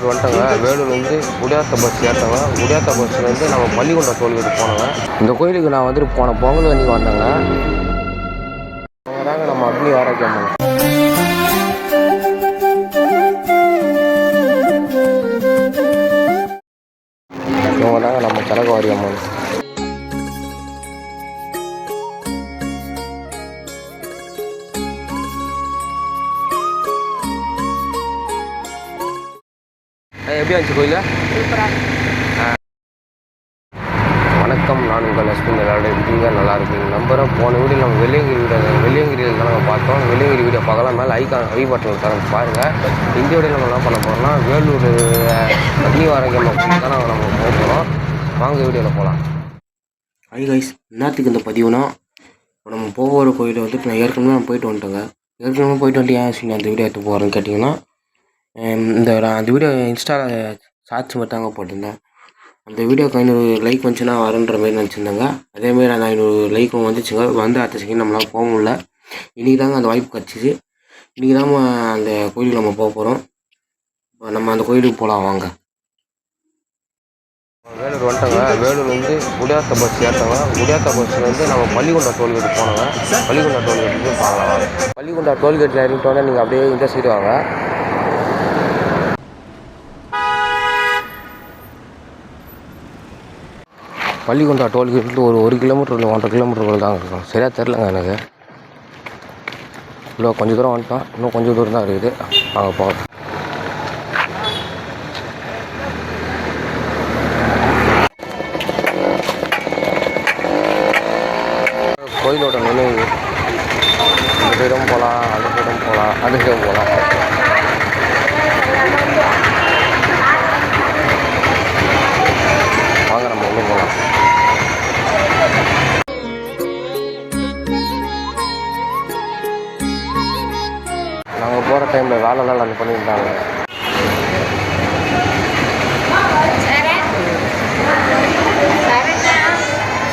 வேலூர் வந்துட்டோங்க. வேலூர்லேருந்து குடியாத்த பஸ் ஏற்றவங்க. குடியாத்த பஸ்லேருந்து நம்ம பள்ளிகொண்டா டோல்கேட் போனோங்க. இந்த கோயிலுக்கு நான் வந்துட்டு போன பொங்கல் அன்றைக்கி வந்தேங்க. அவங்க தாங்க நம்ம அக்னி ஆரோக்கியம். இவங்க தாங்க நம்ம கனகவாரி அம்மன். எப்படி ஆச்சு கோயில? வணக்கம், நான் உங்கள் லட்சுமி. எல்லாரோட இருக்கீங்க, நல்லா இருக்கீங்க நம்புகிறேன். போன வீடியோ நம்ம வெள்ளியங்கிரியில் தான் நம்ம பார்த்தோம். வெள்ளியங்கிரி வீடியோ பார்க்கலாம். மேலே ஐ பட்டன் தரம் பாருங்கள். இந்த வீடியோ நம்ம என்ன பண்ண போகிறோம்னா வேலூர் அக்னி ஆரோக்கியம் தான் நம்ம போக போகிறோம். வாங்க வீடியோவில் போகலாம். ஹை கைஸ், என்னத்துக்கு இந்த பதிவுனா நம்ம போகிற கோயிலை வந்துட்டு நான் ஏற்கனவே போயிட்டு வந்துட்டேங்க. ஏன் அந்த வீடியோ எடுத்து போகிறேன்னு கேட்டிங்கன்னா, அந்த வீடியோ இன்ஸ்டாவில் ஷார்ட்ஸ் மட்டும் தாங்க போட்டிருந்தேன். அந்த வீடியோக்கு 500 லைக் வந்துச்சுன்னா வரன்ற மாதிரி நினச்சிருந்தாங்க. அதேமாதிரி அந்த 500 லைக்கும் வந்துச்சுங்க. அடுத்த செகண்ட் நம்மளால் போக முடியல. இன்றைக்கி தாங்க அந்த வாய்ப்பு கிடச்சிது. இன்றைக்கி தான் அந்த கோயிலுக்கு நம்ம போக போகிறோம். நம்ம அந்த கோயிலுக்கு போகலாம் வாங்க. வேலூர் வந்துட்டோங்க. வேலூர்லேருந்து குடியாத்த பஸ் ஏற்றவங்க. குடியாத்த பஸ்லேருந்து நம்ம பள்ளிகொண்டா டோல்கேட் போனோங்க. பள்ளிகொண்டா டோல்கேட்டுக்கு பார்க்கலாம். பள்ளிகொண்டா டோல்கேட்டில் இறங்கிட்டோன்னே நீங்கள் அப்படியே இந்த சைடு வாங்க. பள்ளிகொண்டா டோல்கேட் ஒரு கிலோமீட்டர் இல்லை 1.5 கிலோமீட்டர் தாங்க இருக்கும். சரியாக தெரிலங்க எனக்கு. இவ்வளோ கொஞ்சம் தூரம் வந்துட்டோம். இன்னும் கொஞ்சம் தூரம் தான் இருக்குது. வாங்க போகலாம். கோயிலோட நினைவு இந்த சைடும் போகலாம், அந்த சைடும் போகலாம், அந்த சைடும் போகலாம். வாங்க நம்ம உள்ளே போகலாம். நாங்கள் போகிற டைமில் வேலைலாம் அது பண்ணியிருந்தாங்க.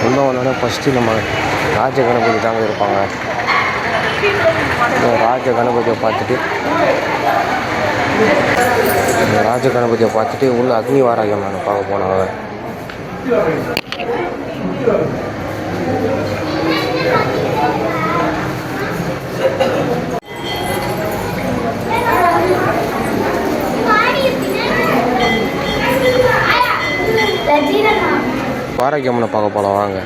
சொந்தம் ஒன்றோட ஃபஸ்ட்டு நம்ம ராஜ கணபதி தாங்க இருப்பாங்க. ராஜ கணபதியை பார்த்துட்டு உள்ள அக்னி ஆரோக்கியம் நாங்கள் பார்க்க போனாங்க. ஆரோக்கியம்னு பார்க்க போகலாம் வாங்க.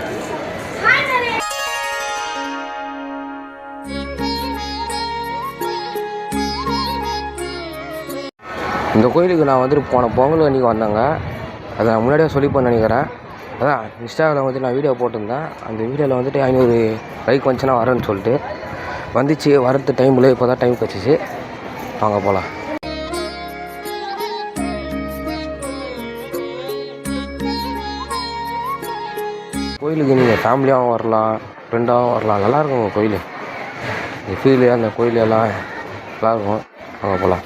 இந்த கோயிலுக்கு நான் வந்துட்டு போன பொங்கல் அன்றைக்கி வந்தேங்க. அதை நான் முன்னாடியே சொல்லிப்போன்னு நினைக்கிறேன். அதான் இன்ஸ்டாவில் வந்துட்டு நான் வீடியோ போட்டிருந்தேன். அந்த வீடியோவில் வந்துட்டு 500 லைக் வந்துச்சுன்னா வரேன்னு சொல்லிட்டு வந்துச்சு. வரது டைமில் இப்போ தான் டைம் கிடச்சிச்சு. வாங்க போகலாம். கோயிலுக்கு நீங்கள் ஃபேமிலியாகவும் வரலாம், ஃப்ரெண்டாகவும் வரலாம். நல்லாயிருக்கும் உங்கள் கோயில். இந்த ஃபீலு அந்த கோயிலெல்லாம் நல்லாயிருக்கும். வாங்க போகலாம்.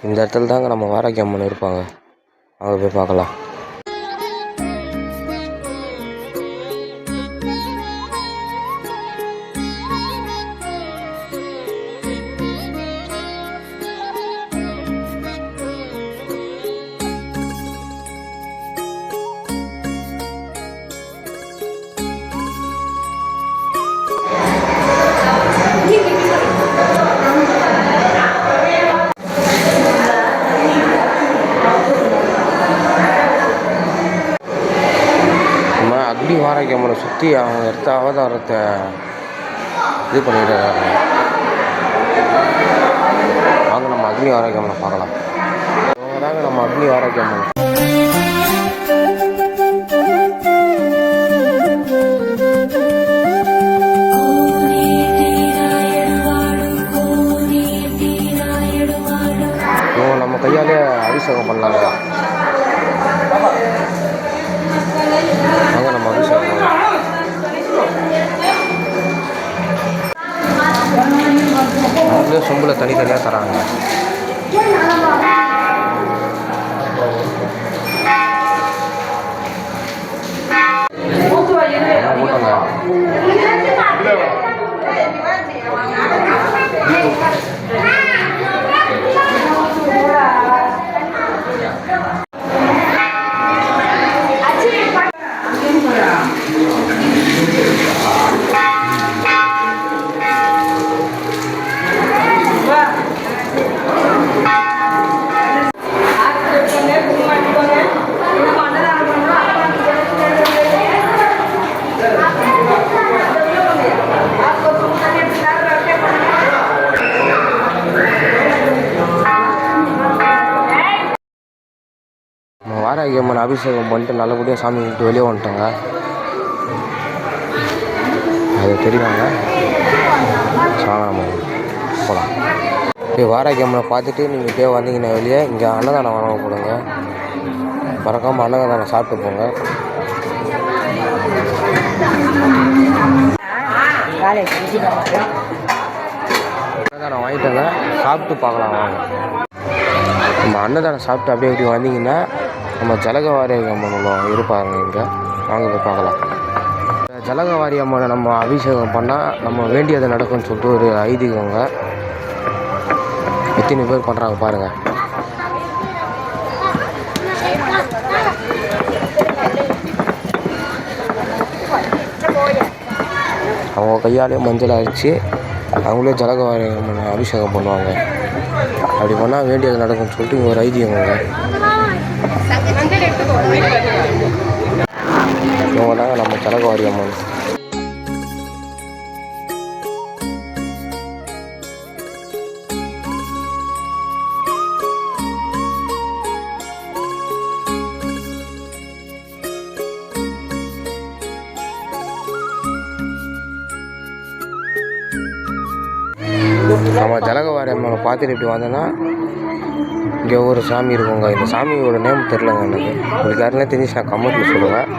இந்த இடத்துல தாங்க நம்ம வாராகி அம்மன் இருப்பாங்க. அங்கே போய் பார்க்கலாம். அக்னி வாராகி அம்மனை சுற்றி அவங்க எடுத்த அவதாரத்தை இது பண்ணிட்டு வாங்க நம்ம அக்னி வாராகி அம்மனை பார்க்கலாம். அவங்க தாங்க நம்ம அக்னி வாராகி அம்மன். இவங்க நம்ம கையாலே அபிஷேகம் பண்ணலாங்க. வாங்க நம்ம அபிஷேகம் அவங்களே சொம்பில் தனித்தனியாக தராங்க. கூட்டங்க வாராகி அம்மன் அபிஷேகம் பண்ணிட்டு நல்லபடியாக சாமி கும்பிட்டு வெளியே வந்துட்டோங்க. அது தெரியுவாங்க. நம்ம போகலாம். இப்போ வாராகி அம்மனை பார்த்துட்டு நீங்கள் இப்படியே வந்தீங்கன்னா வெளியே இங்கே அன்னதானம் வழங்க போடுங்க. மறக்காமல் அன்னதானம் சாப்பிட்டு போங்க. அன்னதானம் வாங்கிட்டோங்க, சாப்பிட்டு பார்க்கலாம் வாங்க. நம்ம அன்னதானம் சாப்பிட்டு அப்படியே இப்படி வந்தீங்கன்னா நம்ம ஜலகவாரி அம்மன் இருப்பாருங்க இங்கே. வாங்க போய் பார்க்கலாம். ஜலகவாரி அம்மனை நம்ம அபிஷேகம் பண்ணால் நம்ம வேண்டியது நடக்கும்னு சொல்லிட்டு ஒரு ஐதீகங்க. எத்தனை பேர் பண்ணுறாங்க பாருங்கள். அவங்க கையாலே மஞ்சள் அரைச்சி அவங்களே ஜலகவாரி அம்மனை அபிஷேகம் பண்ணுவாங்க. அப்படி பண்ணால் வேண்டியது நடக்கும்னு சொல்லிட்டு இங்கே ஒரு ஐதீகங்க. இவங்க தாங்க நம்ம ஜலகவாரி அம்மன். நம்ம ஜலகவாரி அம்மனை பார்த்துட்டு இப்படி வந்தோன்னா இங்கே ஒரு சாமி இருக்குங்க. இந்த சாமியோட நேம் தெரிலங்க எனக்கு. உங்களுக்கு யாருன்னா தெரிஞ்சு நான் கமெண்ட்டில் சொல்லுவேன்.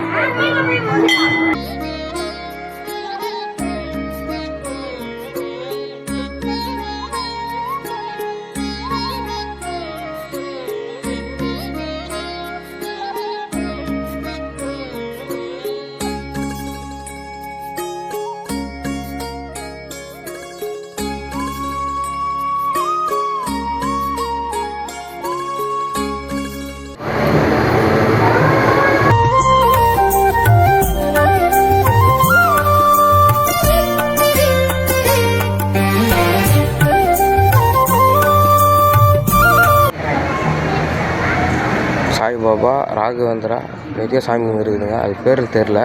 சாய்பாபா, ராகவேந்திரா நிறைய சாமி இருக்குதுங்க. அது பேர் தெரில.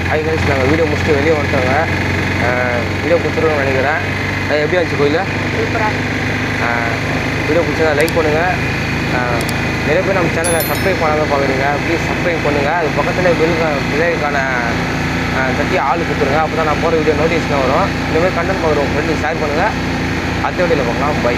ஹாய் கைஸ், நாங்கள் வீடியோ முடிச்சுட்டு வெளியே வந்துட்டோங்க. வீடியோ பிடிச்சிருக்கோன்னு நினைக்கிறேன். எப்படி ஆச்சு கோயில்? வீடியோ பிடிச்சா லைக் பண்ணுங்கள். நிறைய பேர் நம்ம சேனலை சப்ஸ்கிரைப் பண்ணாமல் பார்க்குறீங்க. ப்ளீஸ் சப்ஸ்கிரைப் பண்ணுங்கள். அது பக்கத்தில் பில்லுக்கான தட்டி ஆள் கொடுத்துருங்க. அப்போ தான் நான் போகிற வீடியோ நோட்டிஃபிகேஷன் வரும். இந்தமாதிரி கண்டென்ட் பார்க்குறோம் ஃப்ரெண்டுக்கு ஷேர் பண்ணுங்கள். அடுத்த வீடியோவில் பார்க்கலாம். பை.